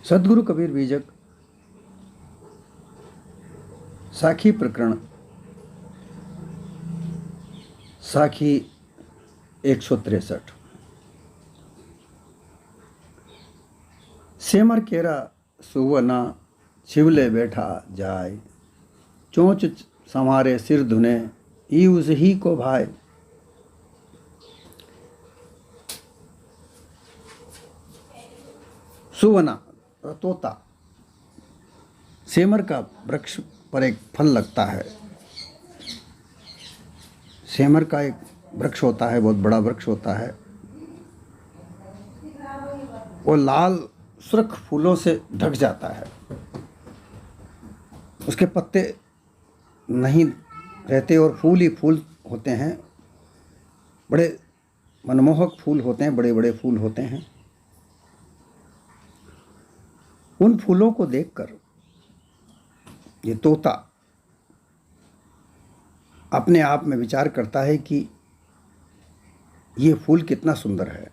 सदगुरु कबीर बीजक साखी प्रकरण साखी 163। सेमर केरा सुवना छिवले बैठा जाय, चोंच संवारे सिर धुने ई उस ही को भाई। सुवना तोता सेमर का वृक्ष पर एक फल लगता है। सेमर का एक वृक्ष होता है, बहुत बड़ा वृक्ष होता है। वो लाल सुर्ख फूलों से ढक जाता है। उसके पत्ते नहीं रहते और फूल ही फूल होते हैं। बड़े मनमोहक फूल होते हैं, बड़े बड़े फूल होते हैं। उन फूलों को देखकर ये तोता अपने आप में विचार करता है कि ये फूल कितना सुंदर है।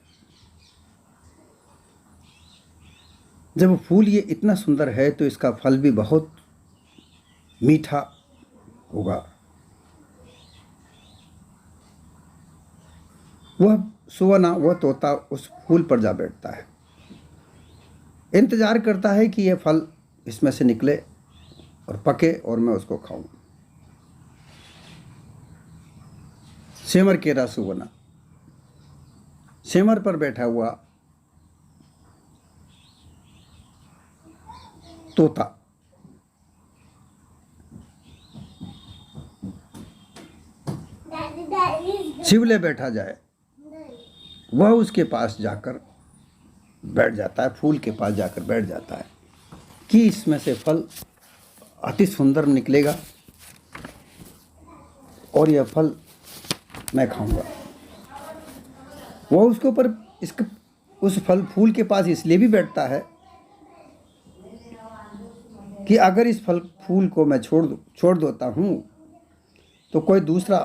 जब फूल ये इतना सुंदर है तो इसका फल भी बहुत मीठा होगा। वह सुवना, वह तोता उस फूल पर जा बैठता है, इंतजार करता है कि यह फल इसमें से निकले और पके और मैं उसको खाऊं। सेमर केरा सुवना, सेमर पर बैठा हुआ तोता छिवले बैठा जाए, वह उसके पास जाकर बैठ जाता है, फूल के पास जाकर बैठ जाता है कि इसमें से फल अति सुंदर निकलेगा और यह फल मैं खाऊंगा। वह उसके ऊपर उस फूल के पास इसलिए भी बैठता है कि अगर इस फूल को मैं छोड़ देता हूँ तो कोई दूसरा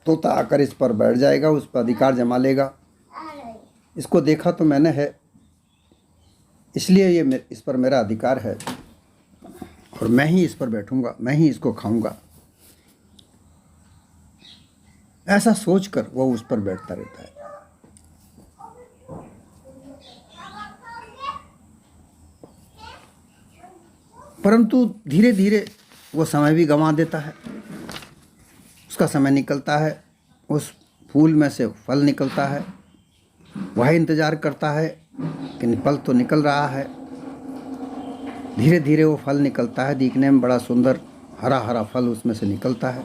तोता आकर इस पर बैठ जाएगा, उस पर अधिकार जमा लेगा। इसको देखा तो मैंने है, इसलिए ये इस पर मेरा अधिकार है और मैं ही इस पर बैठूंगा, मैं ही इसको खाऊंगा। ऐसा सोचकर वो उस पर बैठता रहता है। परंतु धीरे धीरे वो समय भी गंवा देता है। उसका समय निकलता है, उस फूल में से फल निकलता है। वह इंतज़ार करता है कि फल तो निकल रहा है। धीरे धीरे वो फल निकलता है, दिखने में बड़ा सुंदर हरा हरा फल उसमें से निकलता है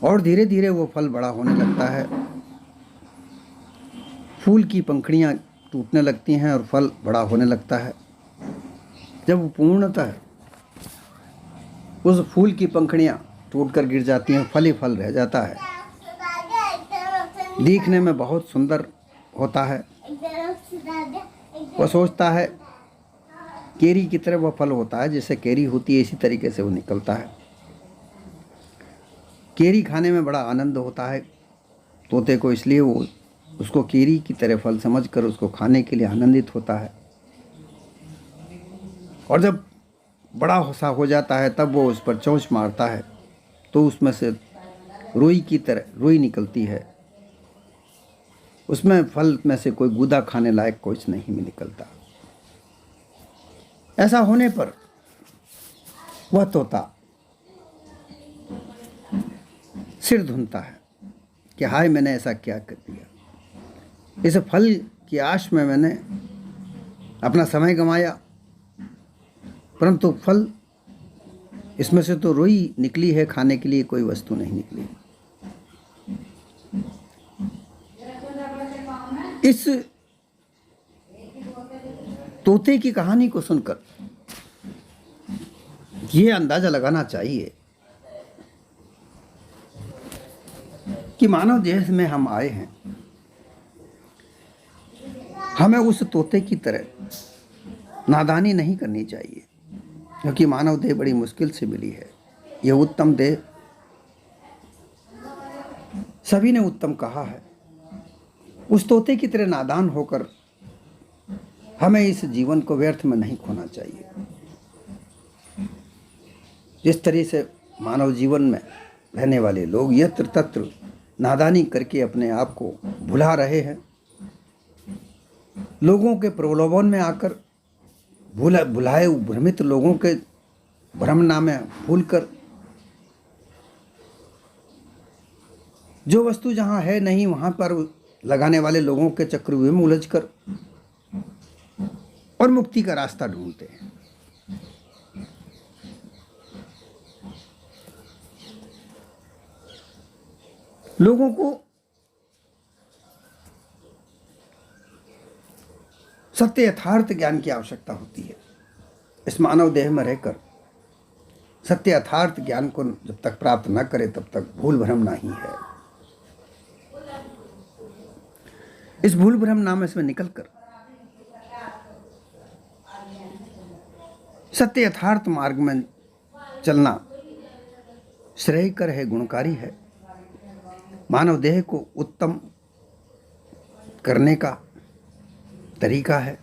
और धीरे धीरे वो फल बड़ा होने लगता है। फूल की पंखुड़ियाँ टूटने लगती हैं और फल बड़ा होने लगता है। जब वो पूर्णतः उस फूल की पंखुड़ियाँ टूटकर गिर जाती हैं, फल ही फल रह जाता है। दिखने में बहुत सुंदर होता है। वह सोचता है केरी की तरह वह फल होता है, जैसे केरी होती है इसी तरीके से वो निकलता है। केरी खाने में बड़ा आनंद होता है तोते को, इसलिए वो उसको केरी की तरह फल समझकर उसको खाने के लिए आनंदित होता है। और जब बड़ा सा हो जाता है तब वो उस पर चोंच मारता है तो उसमें से रुई की तरह रुई निकलती है। उसमें फल में से कोई गूदा खाने लायक कुछ नहीं भी निकलता। ऐसा होने पर वह तोता सिर धुनता है कि हाय, मैंने ऐसा क्या कर दिया। इस फल की आश में मैंने अपना समय गंवाया, परंतु फल इसमें से तो रुई निकली है, खाने के लिए कोई वस्तु नहीं निकली। इस तोते की कहानी को सुनकर यह अंदाजा लगाना चाहिए कि मानव देह में हम आए हैं, हमें उस तोते की तरह नादानी नहीं करनी चाहिए, क्योंकि मानव देह बड़ी मुश्किल से मिली है। यह उत्तम देह सभी ने उत्तम कहा है। उस तोते की तरह नादान होकर हमें इस जीवन को व्यर्थ में नहीं खोना चाहिए। जिस तरह से मानव जीवन में रहने वाले लोग यत्र तत्र नादानी करके अपने आप को भुला रहे हैं, लोगों के प्रलोभन में आकर भुलाए भ्रमित लोगों के भ्रमना में भूलकर जो वस्तु जहाँ है नहीं वहाँ पर लगाने वाले लोगों के चक्रव्यूह में उलझकर और मुक्ति का रास्ता ढूंढते हैं। लोगों को सत्य यथार्थ ज्ञान की आवश्यकता होती है। इस मानव देह में रहकर सत्य यथार्थ ज्ञान को जब तक प्राप्त न करे तब तक भूल भ्रम नहीं है। इस भूल भ्रम नाम से निकलकर सत्य यथार्थ मार्ग में चलना श्रेयकर है, गुणकारी है, मानव देह को उत्तम करने का तरीका है।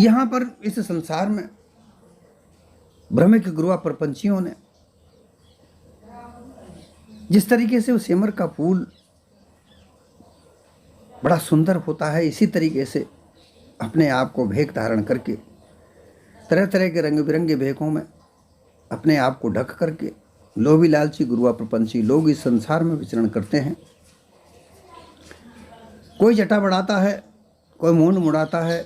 यहाँ पर इस संसार में भ्रमिक गुरुआ प्रपंचियों ने जिस तरीके से उस सेमर का फूल बड़ा सुंदर होता है, इसी तरीके से अपने आप को भेक धारण करके तरह तरह के रंग बिरंगे भेकों में अपने आप को ढक करके लोभी लालची गुरुआ प्रपंची लोग इस संसार में विचरण करते हैं। कोई जटा बढ़ाता है, कोई मूंड मुड़ाता है,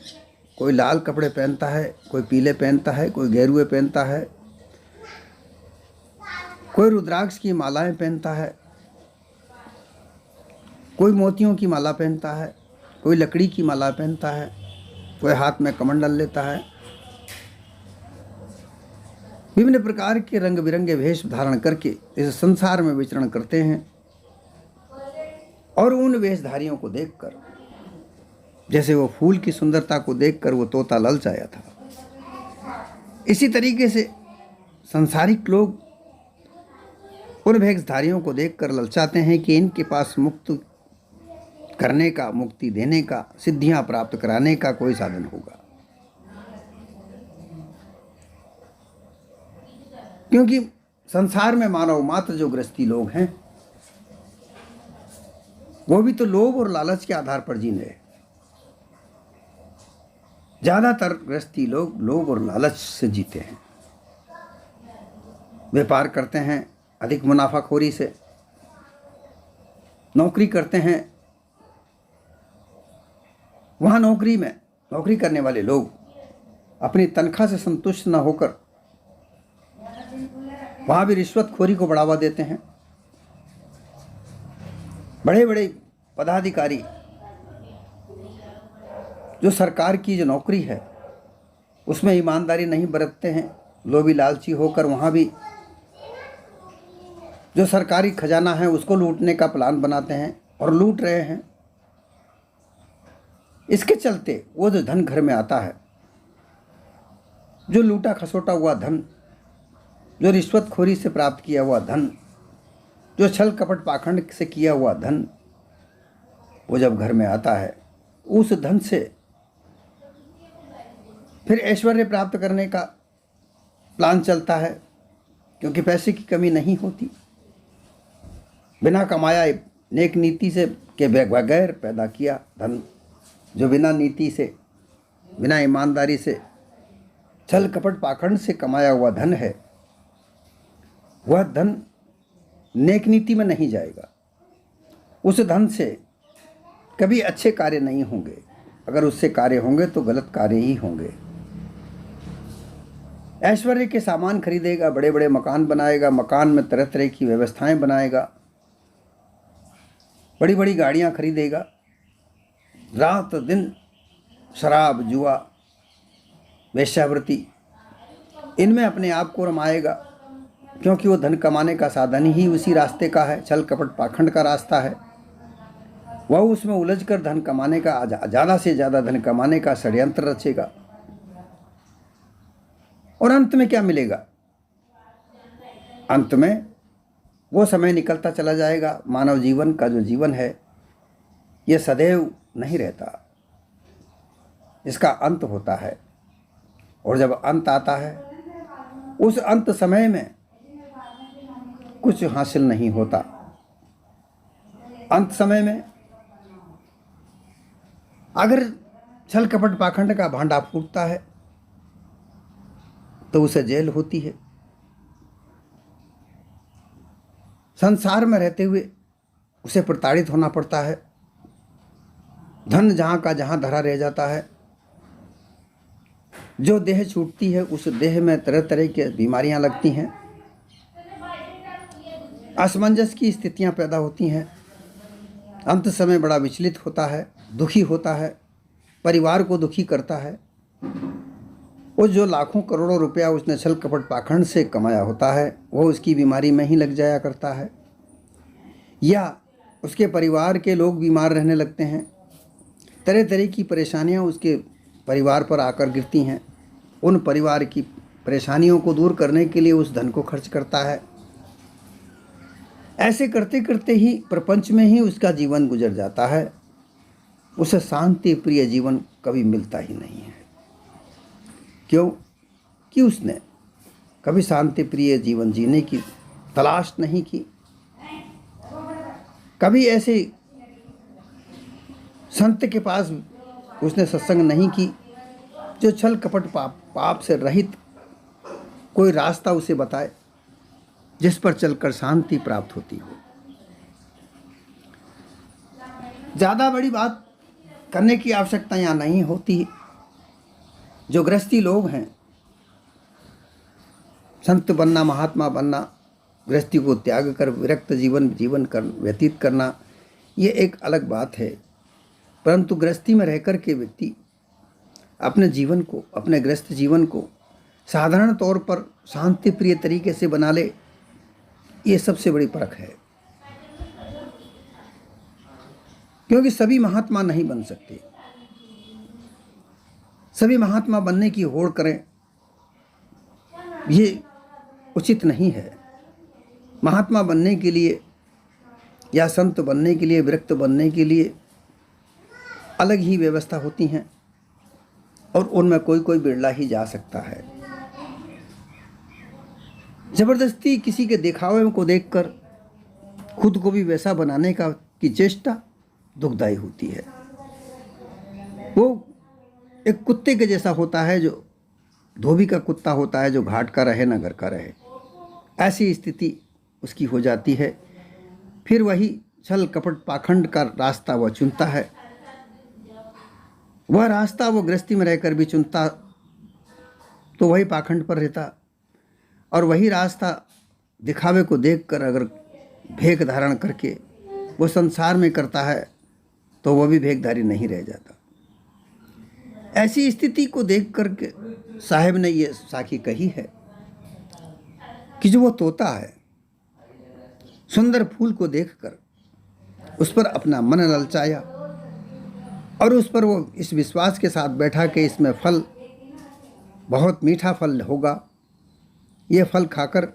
कोई लाल कपड़े पहनता है, कोई पीले पहनता है, कोई गेरुए पहनता है, कोई रुद्राक्ष की मालाएं पहनता है, कोई मोतियों की माला पहनता है, कोई लकड़ी की माला पहनता है, कोई हाथ में कमंडल लेता है। विभिन्न प्रकार के रंग बिरंगे वेश धारण करके इस संसार में विचरण करते हैं और उन वेशधारियों को देखकर, जैसे वो फूल की सुंदरता को देखकर वो तोता ललचाया था, इसी तरीके से संसारिक लोग उन वेशधारियों को देखकर ललचाते हैं कि इनके पास मुक्त करने का, मुक्ति देने का, सिद्धियां प्राप्त कराने का कोई साधन होगा। क्योंकि संसार में मानव मात्र जो गृहस्थी लोग हैं वो भी तो लोभ और लालच के आधार पर जी रहे। ज्यादातर गृहस्थी लोग लोभ और लालच से जीते हैं, व्यापार करते हैं अधिक मुनाफाखोरी से, नौकरी करते हैं, वहाँ नौकरी करने वाले लोग अपनी तनख्वाह से संतुष्ट न होकर वहाँ भी रिश्वतखोरी को बढ़ावा देते हैं। बड़े बड़े पदाधिकारी जो सरकार की जो नौकरी है उसमें ईमानदारी नहीं बरतते हैं, लोभी लालची होकर वहाँ भी जो सरकारी खजाना है उसको लूटने का प्लान बनाते हैं और लूट रहे हैं। इसके चलते वो जो धन घर में आता है, जो लूटा खसोटा हुआ धन, जो रिश्वतखोरी से प्राप्त किया हुआ धन, जो छल कपट पाखंड से किया हुआ धन, वो जब घर में आता है उस धन से फिर ऐश्वर्य प्राप्त करने का प्लान चलता है, क्योंकि पैसे की कमी नहीं होती। बिना कमाया नेक नीति से के बगैर पैदा किया धन, जो बिना नीति से, बिना ईमानदारी से, छल कपट पाखंड से कमाया हुआ धन है, वह धन नेक नीति में नहीं जाएगा। उस धन से कभी अच्छे कार्य नहीं होंगे, अगर उससे कार्य होंगे तो गलत कार्य ही होंगे। ऐश्वर्य के सामान खरीदेगा, बड़े बड़े मकान बनाएगा, मकान में तरह तरह की व्यवस्थाएं बनाएगा, बड़ी बड़ी गाड़ियां खरीदेगा, रात दिन शराब, जुआ, वेश्यावृत्ति, इनमें अपने आप को रमाएगा, क्योंकि वो धन कमाने का साधन ही उसी रास्ते का है, छल कपट पाखंड का रास्ता है। वह उसमें उलझकर धन कमाने का, ज़्यादा से ज़्यादा धन कमाने का षड्यंत्र रचेगा। और अंत में क्या मिलेगा? अंत में वो समय निकलता चला जाएगा। मानव जीवन का जो जीवन है ये सदैव नहीं रहता, इसका अंत होता है। और जब अंत आता है, उस अंत समय में कुछ हासिल नहीं होता। अंत समय में अगर छल कपट पाखंड का भांडा फूटता है तो उसे जेल होती है। संसार में रहते हुए उसे प्रताड़ित होना पड़ता है। धन जहाँ का जहाँ धरा रह जाता है। जो देह छूटती है उस देह में तरह तरह की बीमारियां लगती हैं। असमंजस की स्थितियां पैदा होती हैं। अंत समय बड़ा विचलित होता है, दुखी होता है, परिवार को दुखी करता है। वो जो लाखों करोड़ों रुपया उसने छल कपट पाखंड से कमाया होता है वो उसकी बीमारी में ही लग जाया करता है, या उसके परिवार के लोग बीमार रहने लगते हैं। तरह तरह की परेशानियां उसके परिवार पर आकर गिरती हैं। उन परिवार की परेशानियों को दूर करने के लिए उस धन को खर्च करता है। ऐसे करते करते ही प्रपंच में ही उसका जीवन गुजर जाता है। उसे शांति प्रिय जीवन कभी मिलता ही नहीं है। क्यों? कि उसने कभी शांति प्रिय जीवन जीने की तलाश नहीं की। कभी ऐसे संत के पास उसने सत्संग नहीं की जो छल कपट पाप से रहित कोई रास्ता उसे बताए जिस पर चलकर शांति प्राप्त होती हो। ज़्यादा बड़ी बात करने की आवश्यकता यहाँ नहीं होती। जो गृहस्थी लोग हैं, संत बनना, महात्मा बनना, गृहस्थी को त्याग कर विरक्त जीवन व्यतीत करना, ये एक अलग बात है। परंतु गृहस्थी में रहकर के व्यक्ति अपने जीवन को, अपने गृहस्थ जीवन को साधारण तौर पर शांति प्रिय तरीके से बना ले, ये सबसे बड़ी परख है। क्योंकि सभी महात्मा नहीं बन सकते। सभी महात्मा बनने की होड़ करें, ये उचित नहीं है। महात्मा बनने के लिए या संत बनने के लिए, विरक्त बनने के लिए अलग ही व्यवस्था होती हैं और उनमें कोई कोई बिरला ही जा सकता है। जबरदस्ती किसी के दिखावे को देखकर खुद को भी वैसा बनाने की चेष्टा दुखदायी होती है। वो एक कुत्ते के जैसा होता है, जो धोबी का कुत्ता होता है, जो घाट का रहे ना घर का रहे। ऐसी स्थिति उसकी हो जाती है। फिर वही छल कपट पाखंड का रास्ता वह चुनता है। वह रास्ता वो गृहस्थी में रहकर भी चुनता तो वही पाखंड पर रहता, और वही रास्ता दिखावे को देखकर अगर भेक धारण करके वो संसार में करता है तो वह भी भेकधारी नहीं रह जाता। ऐसी स्थिति को देख करके साहब ने ये साखी कही है कि जो वो तोता है, सुंदर फूल को देखकर उस पर अपना मन ललचाया और उस पर वो इस विश्वास के साथ बैठा कि इसमें फल, बहुत मीठा फल होगा, ये फल खाकर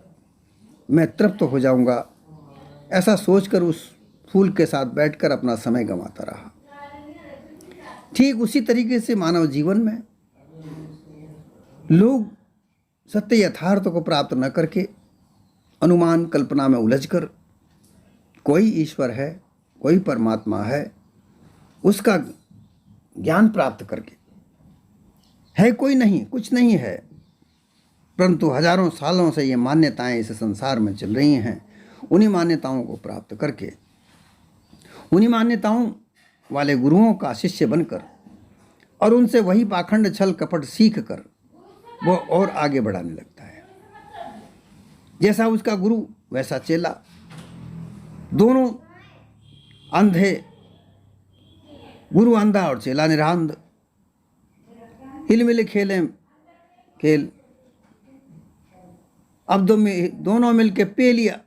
मैं तृप्त हो जाऊंगा, ऐसा सोचकर उस फूल के साथ बैठकर अपना समय गंवाता रहा। ठीक उसी तरीके से मानव जीवन में लोग सत्य यथार्थ को प्राप्त न करके अनुमान कल्पना में उलझकर कोई ईश्वर है, कोई परमात्मा है, उसका ज्ञान प्राप्त करके है कोई नहीं, कुछ नहीं है, परंतु हजारों सालों से ये मान्यताएं इस संसार में चल रही हैं। उन्हीं मान्यताओं को प्राप्त करके, उन्हीं मान्यताओं वाले गुरुओं का शिष्य बनकर और उनसे वही पाखंड छल कपट सीख कर वो और आगे बढ़ाने लगता है। जैसा उसका गुरु वैसा चेला, दोनों अंधे, गुरु अंधा और चेला निरांध, हिल मिल खेलें खेल। अब दोनों मिल के पे लिया।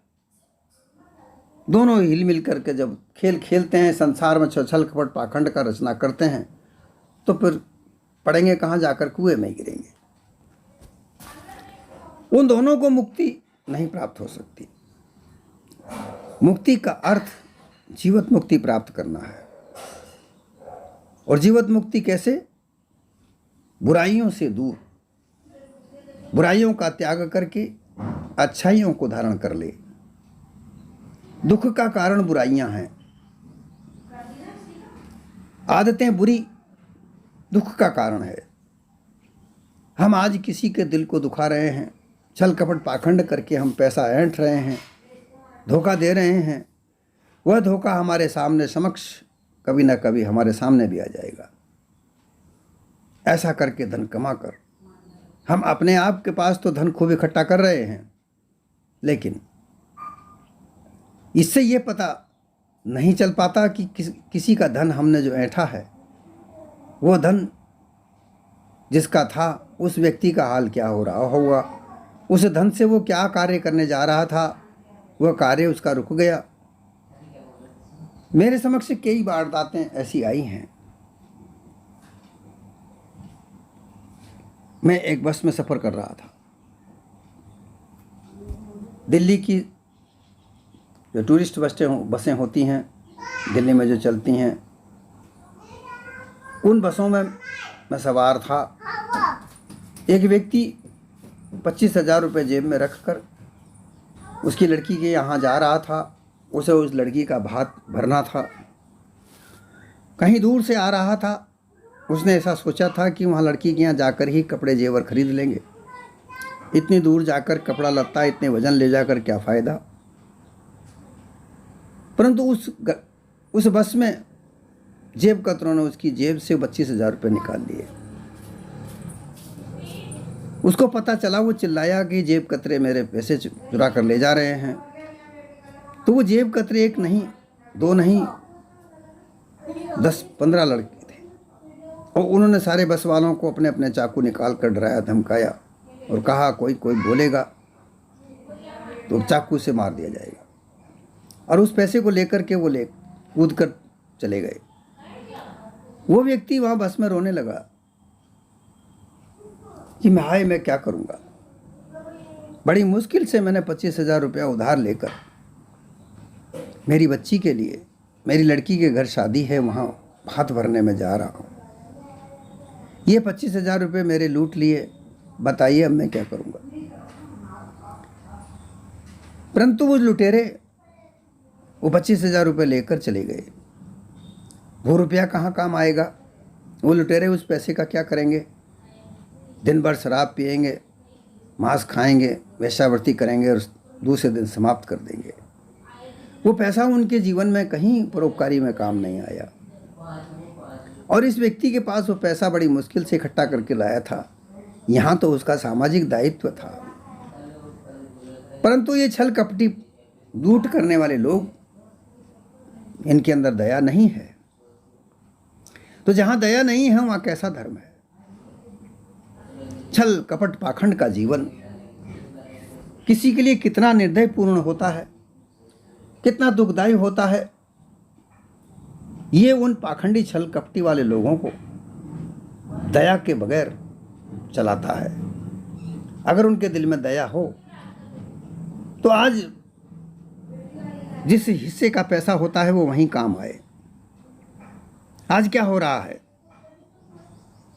दोनों हिल मिल करके जब खेल खेलते हैं, संसार में छल कपट पाखंड का रचना करते हैं, तो फिर पड़ेंगे कहाँ? जाकर कुएं में गिरेंगे। उन दोनों को मुक्ति नहीं प्राप्त हो सकती। मुक्ति का अर्थ जीवत मुक्ति प्राप्त करना है। और जीवन मुक्ति कैसे? बुराइयों से दूर, बुराइयों का त्याग करके अच्छाइयों को धारण कर ले। दुख का कारण बुराइयां हैं, आदतें बुरी दुख का कारण है। हम आज किसी के दिल को दुखा रहे हैं, छल कपट पाखंड करके हम पैसा ऐंठ रहे हैं, धोखा दे रहे हैं। वह धोखा हमारे सामने समक्ष कभी ना कभी हमारे सामने भी आ जाएगा। ऐसा करके धन कमाकर हम अपने आप के पास तो धन खूब इकट्ठा कर रहे हैं, लेकिन इससे ये पता नहीं चल पाता कि किसी का धन हमने जो ऐंठा है, वो धन जिसका था उस व्यक्ति का हाल क्या हो रहा होगा। उस धन से वो क्या कार्य करने जा रहा था, वह कार्य उसका रुक गया। मेरे समक्ष कई वारदातें ऐसी आई हैं। मैं एक बस में सफ़र कर रहा था। दिल्ली की जो टूरिस्ट बसें होती हैं दिल्ली में जो चलती हैं, उन बसों में मैं सवार था। एक व्यक्ति 25,000 रुपये जेब में रखकर उसकी लड़की के यहाँ जा रहा था। उसे उस लड़की का भात भरना था। कहीं दूर से आ रहा था। उसने ऐसा सोचा था कि वहाँ लड़की के यहाँ जाकर ही कपड़े जेवर खरीद लेंगे। इतनी दूर जाकर कपड़ा लत्ता इतने वजन ले जाकर क्या फ़ायदा। परंतु उस बस में जेब कतरों ने उसकी जेब से 25,000 रुपये निकाल लिए। उसको पता चला, वो चिल्लाया कि जेब कतरे मेरे पैसे चुरा कर ले जा रहे हैं। तो वो जेब कतरे एक नहीं, दो नहीं, 10-15 लड़के थे और उन्होंने सारे बस वालों को अपने अपने चाकू निकाल कर डराया, धमकाया और कहा कोई बोलेगा तो चाकू से मार दिया जाएगा। और उस पैसे को लेकर के वो कूद कर चले गए। वो व्यक्ति वहाँ बस में रोने लगा कि मैं क्या करूँगा। बड़ी मुश्किल से मैंने 25,000 रुपया उधार लेकर मेरी बच्ची के लिए, मेरी लड़की के घर शादी है, वहाँ भात भरने में जा रहा हूँ। ये 25,000 रुपये मेरे लूट लिए। बताइए अब मैं क्या करूँगा। परंतु वो लुटेरे वो 25,000 रुपये लेकर चले गए। वो रुपया कहाँ काम आएगा। वो लुटेरे उस पैसे का क्या करेंगे। दिन भर शराब पिएंगे, मांस खाएंगे, वेश्यावृत्ति करेंगे और दूसरे दिन समाप्त कर देंगे। वो पैसा उनके जीवन में कहीं परोपकारी में काम नहीं आया। और इस व्यक्ति के पास वो पैसा बड़ी मुश्किल से इकट्ठा करके लाया था। यहाँ तो उसका सामाजिक दायित्व था। परंतु ये छल कपटी लूट करने वाले लोग, इनके अंदर दया नहीं है। तो जहाँ दया नहीं है वहाँ कैसा धर्म है। छल कपट पाखंड का जीवन किसी के लिए कितना निर्दयपूर्ण होता है, कितना दुखदायी होता है। ये उन पाखंडी छल कपटी वाले लोगों को दया के बगैर चलाता है। अगर उनके दिल में दया हो तो आज जिस हिस्से का पैसा होता है वो वहीं काम आए। आज क्या हो रहा है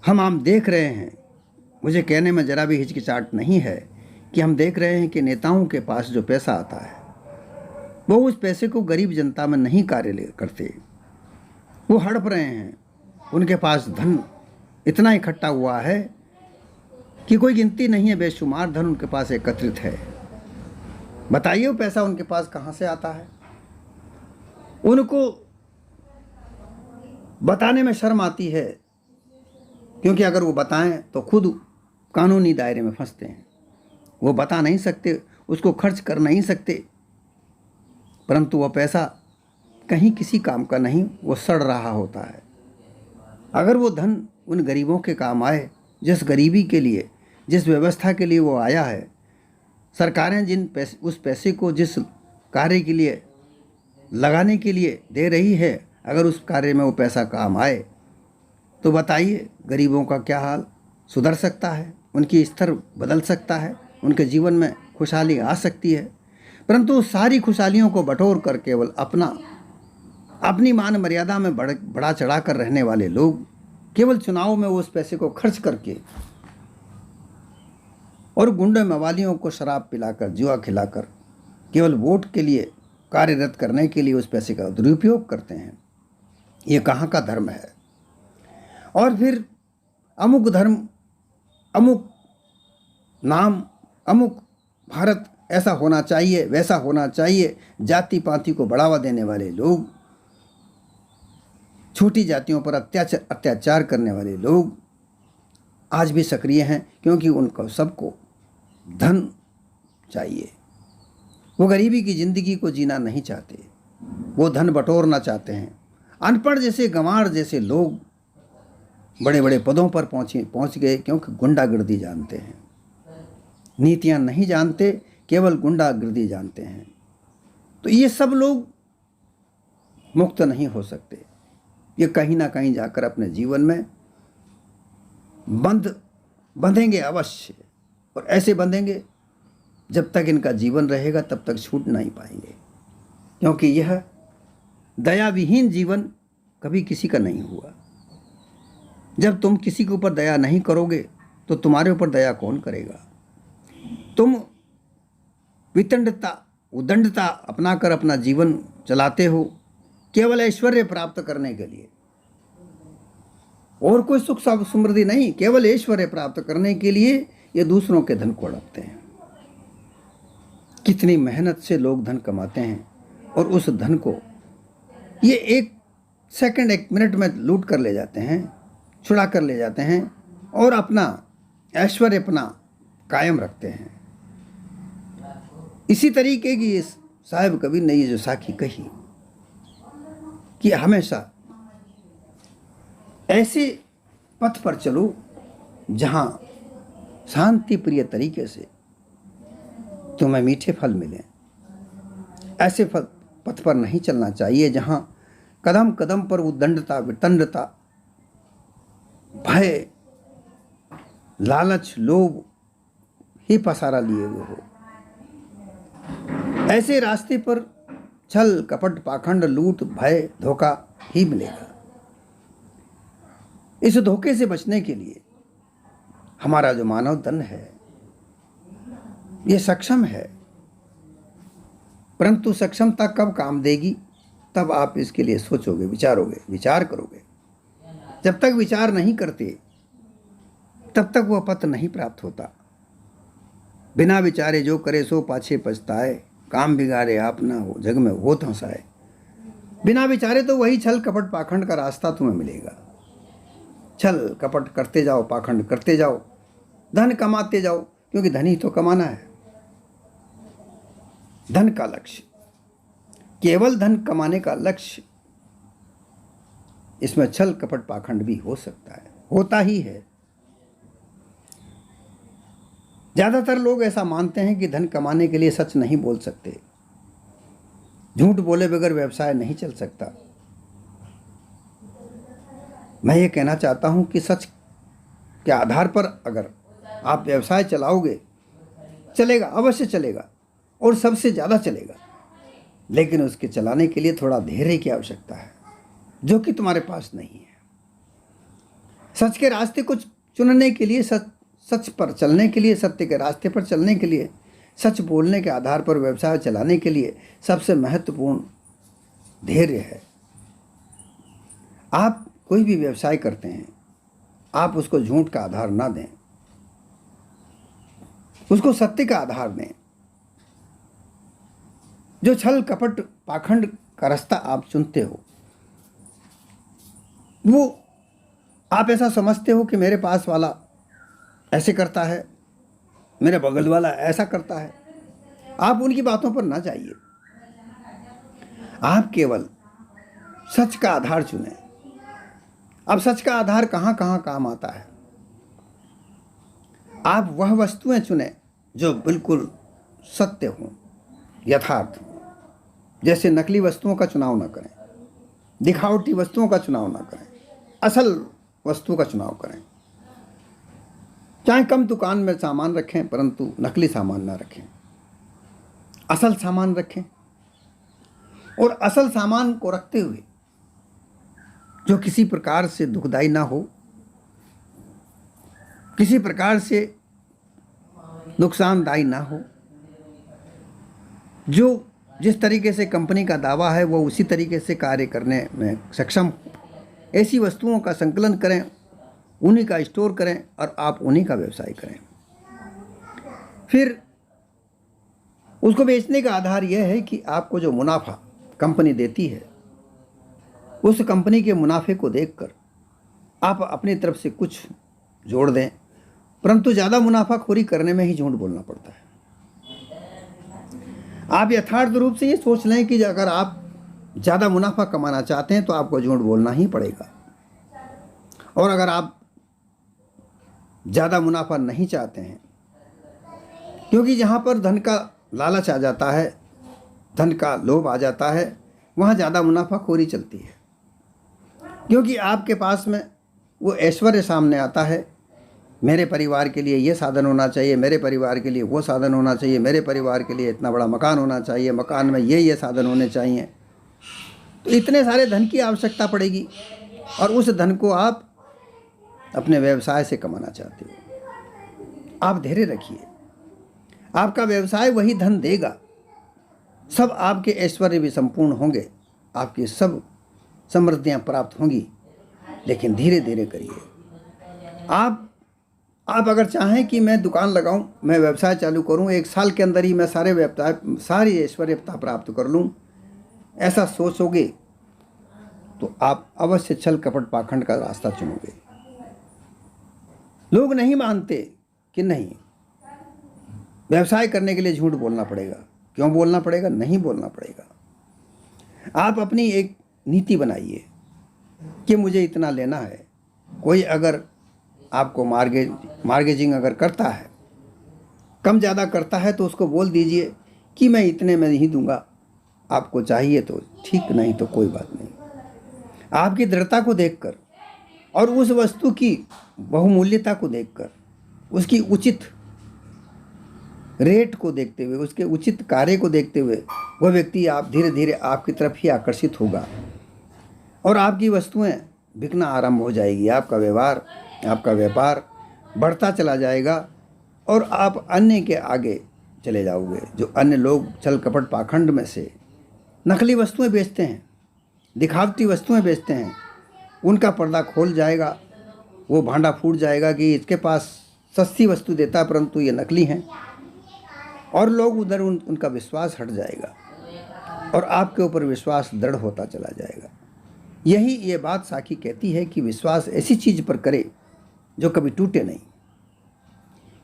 हम देख रहे हैं। मुझे कहने में ज़रा भी हिचकिचाहट नहीं है कि हम देख रहे हैं कि नेताओं के पास जो पैसा आता है वो उस पैसे को गरीब जनता में नहीं कार्य करते। वो हड़प रहे हैं। उनके पास धन इतना इकट्ठा हुआ है कि कोई गिनती नहीं है। बेशुमार धन उनके पास एकत्रित है। बताइए वो पैसा उनके पास कहाँ से आता है। उनको बताने में शर्म आती है, क्योंकि अगर वो बताएं तो खुद कानूनी दायरे में फंसते हैं। वो बता नहीं सकते, उसको खर्च कर नहीं सकते। परंतु वह पैसा कहीं किसी काम का नहीं, वो सड़ रहा होता है। अगर वो धन उन गरीबों के काम आए, जिस गरीबी के लिए, जिस व्यवस्था के लिए वो आया है, सरकारें उस पैसे को जिस कार्य के लिए लगाने के लिए दे रही है, अगर उस कार्य में वो पैसा काम आए तो बताइए गरीबों का क्या हाल सुधर सकता है, उनकी स्तर बदल सकता है, उनके जीवन में खुशहाली आ सकती है। परंतु सारी खुशहालियों को बटोर कर केवल अपना अपनी मान मर्यादा में बढ़ा चढ़ा कर रहने वाले लोग केवल चुनाव में वो उस पैसे को खर्च करके और गुंडे मवालियों को शराब पिलाकर, जुआ खिलाकर, केवल वोट के लिए कार्यरत करने के लिए उस पैसे का दुरुपयोग करते हैं। ये कहाँ का धर्म है? और फिर अमुक धर्म, अमुक नाम, अमुक भारत ऐसा होना चाहिए, वैसा होना चाहिए, जाति पाति को बढ़ावा देने वाले लोग, छोटी जातियों पर अत्याचार करने वाले लोग आज भी सक्रिय हैं, क्योंकि उनको सबको धन चाहिए। वो गरीबी की ज़िंदगी को जीना नहीं चाहते, वो धन बटोरना चाहते हैं। अनपढ़ जैसे, गंवार जैसे लोग बड़े बड़े पदों पर पहुंच गए, क्योंकि गुंडागर्दी जानते हैं, नीतियां नहीं जानते, केवल गुंडागर्दी जानते हैं। तो ये सब लोग मुक्त नहीं हो सकते। ये कहीं ना कहीं जाकर अपने जीवन में बंधेंगे अवश्य, और ऐसे बंधेंगे जब तक इनका जीवन रहेगा तब तक छूट नहीं पाएंगे, क्योंकि यह दया विहीन जीवन कभी किसी का नहीं हुआ। जब तुम किसी के ऊपर दया नहीं करोगे तो तुम्हारे ऊपर दया कौन करेगा? तुम वितंडता, उदंडता अपनाकर अपना जीवन चलाते हो केवल ऐश्वर्य प्राप्त करने के लिए, और कोई सुख समृद्धि नहीं, केवल ऐश्वर्य प्राप्त करने के लिए ये दूसरों के धन को हड़पते हैं। कितनी मेहनत से लोग धन कमाते हैं, और उस धन को ये एक सेकंड, एक मिनट में लूट कर ले जाते हैं, छुड़ा कर ले जाते हैं, और अपना ऐश्वर्य अपना कायम रखते हैं। इसी तरीके की साहिब कबीर ने ये जो साखी कही कि हमेशा ऐसे पथ पर चलो जहाँ शांति प्रिय तरीके से तुम्हें मीठे फल मिलें। ऐसे पथ पर नहीं चलना चाहिए जहाँ कदम कदम पर उद्दंडता, वितंडता, भय, लालच, लोभ ही पसारा लिए हुए हो। ऐसे रास्ते पर छल, कपट, पाखंड, लूट, भय, धोखा ही मिलेगा। इस धोखे से बचने के लिए हमारा जो मानव तन है ये सक्षम है, परंतु सक्षमता कब काम देगी तब आप इसके लिए सोचोगे, विचारोगे, विचार करोगे। जब तक विचार नहीं करते तब तक वह पथ नहीं प्राप्त होता। बिना विचारे जो करे सो पाछे पछताए, काम बिगाड़े आप ना हो, जग में होत हंसाए। बिना विचारे तो वही छल, कपट, पाखंड का रास्ता तुम्हें मिलेगा। छल कपट करते जाओ, पाखंड करते जाओ, धन कमाते जाओ, क्योंकि धन ही तो कमाना है। धन का लक्ष्य, केवल धन कमाने का लक्ष्य, इसमें छल कपट पाखंड भी हो सकता है, होता ही है। ज्यादातर लोग ऐसा मानते हैं कि धन कमाने के लिए सच नहीं बोल सकते, झूठ बोले बगैर व्यवसाय नहीं चल सकता। मैं ये कहना चाहता हूं कि सच के आधार पर अगर आप व्यवसाय चलाओगे, चलेगा, अवश्य चलेगा, और सबसे ज़्यादा चलेगा, लेकिन उसके चलाने के लिए थोड़ा धैर्य की आवश्यकता है, जो कि तुम्हारे पास नहीं है। सच के रास्ते को चुनने के लिए, सच पर चलने के लिए, सत्य के रास्ते पर चलने के लिए, सच बोलने के आधार पर व्यवसाय चलाने के लिए सबसे महत्वपूर्ण धैर्य है। आप कोई भी व्यवसाय करते हैं, आप उसको झूठ का आधार ना दें, उसको सत्य का आधार दें। जो छल कपट पाखंड का रास्ता आप चुनते हो, वो आप ऐसा समझते हो कि मेरे पास वाला ऐसे करता है, मेरे बगल वाला ऐसा करता है। आप उनकी बातों पर ना जाइए, आप केवल सच का आधार चुनें। अब सच का आधार कहाँ कहाँ काम आता है। आप वह वस्तुएं चुनें जो बिल्कुल सत्य हों, यथार्थ हों। जैसे नकली वस्तुओं का चुनाव ना करें, दिखावटी वस्तुओं का चुनाव ना करें, असल वस्तु का चुनाव करें। चाहे कम दुकान में सामान रखें, परंतु नकली सामान ना रखें, असल सामान रखें। और असल सामान को रखते हुए जो किसी प्रकार से दुखदाई ना हो, किसी प्रकार से नुकसानदायी ना हो, जो जिस तरीके से कंपनी का दावा है वो उसी तरीके से कार्य करने में सक्षम हो, ऐसी वस्तुओं का संकलन करें, उन्हीं का स्टोर करें और आप उन्हीं का व्यवसाय करें। फिर उसको बेचने का आधार यह है कि आपको जो मुनाफा कंपनी देती है, उस कंपनी के मुनाफे को देखकर आप अपनी तरफ से कुछ जोड़ दें, परंतु ज़्यादा मुनाफाखोरी करने में ही झूठ बोलना पड़ता है। आप यथार्थ रूप से ये सोच लें कि अगर आप ज़्यादा मुनाफा कमाना चाहते हैं तो आपको झूठ बोलना ही पड़ेगा, और अगर आप ज़्यादा मुनाफा नहीं चाहते हैं, क्योंकि जहाँ पर धन का लालच आ जाता है, धन का लोभ आ जाता है, वहाँ ज़्यादा मुनाफाखोरी चलती है। क्योंकि आपके पास में वो ऐश्वर्य सामने आता है, मेरे परिवार के लिए ये साधन होना चाहिए, मेरे परिवार के लिए वो साधन होना चाहिए, मेरे परिवार के लिए इतना बड़ा मकान होना चाहिए, मकान में ये साधन होने चाहिए। तो इतने सारे धन की आवश्यकता पड़ेगी, और उस धन को आप अपने व्यवसाय से कमाना चाहते हो। आप धैर्य रखिए, आपका व्यवसाय वही धन देगा, सब आपके ऐश्वर्य भी संपूर्ण होंगे, आपकी सब समृद्धियाँ प्राप्त होंगी, लेकिन धीरे धीरे करिए। आप अगर चाहें कि मैं दुकान लगाऊं, मैं व्यवसाय चालू करूं, 1 साल के अंदर ही मैं सारी ऐश्वर्यता प्राप्त कर लूं, ऐसा सोचोगे तो आप अवश्य छल कपट पाखंड का रास्ता चुनोगे। लोग नहीं मानते कि नहीं, व्यवसाय करने के लिए झूठ बोलना पड़ेगा। क्यों बोलना पड़ेगा? नहीं बोलना पड़ेगा। आप अपनी एक नीति बनाइए कि मुझे इतना लेना है। कोई अगर आपको मार्गेजिंग अगर करता है, कम ज़्यादा करता है, तो उसको बोल दीजिए कि मैं इतने में ही दूंगा, आपको चाहिए तो ठीक, नहीं तो कोई बात नहीं। आपकी दृढ़ता को देखकर और उस वस्तु की बहुमूल्यता को देखकर, उसकी उचित रेट को देखते हुए, उसके उचित कार्य को देखते हुए, वह व्यक्ति आप धीरे धीरे आपकी तरफ ही आकर्षित होगा और आपकी वस्तुएं बिकना आरंभ हो जाएगी। आपका व्यापार बढ़ता चला जाएगा और आप अन्य के आगे चले जाओगे। जो अन्य लोग छल कपट पाखंड में से नकली वस्तुएं बेचते हैं, दिखावटी वस्तुएं बेचते हैं, उनका पर्दा खोल जाएगा, वो भांडा फूट जाएगा कि इसके पास सस्ती वस्तु देता है परंतु ये नकली हैं, और लोग उधर उनका विश्वास हट जाएगा और आपके ऊपर विश्वास दृढ़ होता चला जाएगा। यही ये बात साखी कहती है कि विश्वास ऐसी चीज़ पर करे जो कभी टूटे नहीं,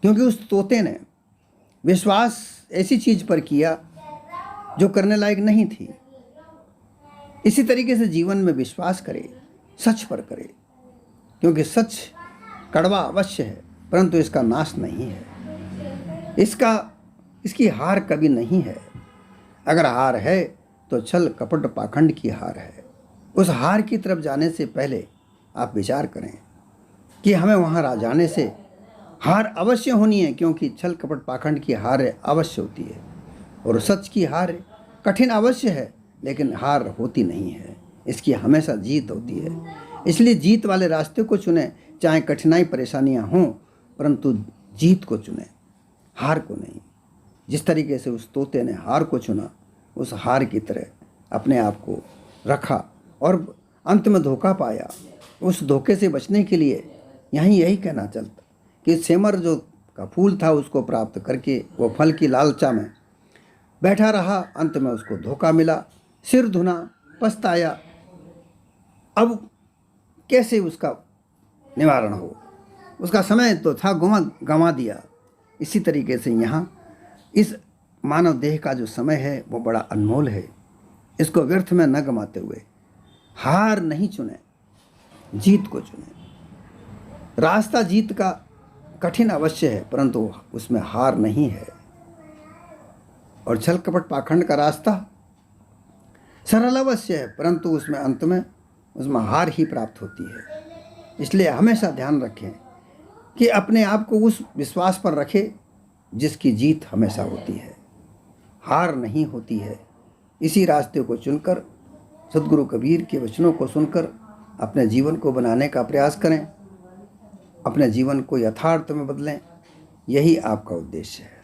क्योंकि उस तोते ने विश्वास ऐसी चीज़ पर किया जो करने लायक नहीं थी। इसी तरीके से जीवन में विश्वास करे, सच पर करे, क्योंकि सच कड़वा अवश्य है परंतु इसका नाश नहीं है, इसकी हार कभी नहीं है। अगर हार है तो छल कपट पाखंड की हार है। उस हार की तरफ जाने से पहले आप विचार करें कि हमें वहाँ जाने से हार अवश्य होनी है, क्योंकि छल कपट पाखंड की हार अवश्य होती है और सच की हार कठिन अवश्य है, लेकिन हार होती नहीं है, इसकी हमेशा जीत होती है। इसलिए जीत वाले रास्ते को चुनें, चाहे कठिनाई परेशानियां हों, परंतु जीत को चुनें, हार को नहीं। जिस तरीके से उस तोते ने हार को चुना, उस हार की तरह अपने आप को रखा और अंत में धोखा पाया। उस धोखे से बचने के लिए यही कहना चलता कि सेमर जो का फूल था उसको प्राप्त करके वो फल की लालचा में बैठा रहा, अंत में उसको धोखा मिला, सिर धुना, पछताया। अब कैसे उसका निवारण हो? उसका समय तो था, गंवा दिया। इसी तरीके से यहाँ इस मानव देह का जो समय है वो बड़ा अनमोल है, इसको व्यर्थ में न गंवाते हुए हार नहीं चुने, जीत को चुने। रास्ता जीत का कठिन अवश्य है परंतु उसमें हार नहीं है, और छल कपट पाखंड का रास्ता सरल अवश्य है परंतु उसमें अंत में उसमें हार ही प्राप्त होती है। इसलिए हमेशा ध्यान रखें कि अपने आप को उस विश्वास पर रखें जिसकी जीत हमेशा होती है, हार नहीं होती है। इसी रास्ते को चुनकर, सद्गुरु कबीर के वचनों को सुनकर अपने जीवन को बनाने का प्रयास करें, अपने जीवन को यथार्थ में बदलें। यही आपका उद्देश्य है।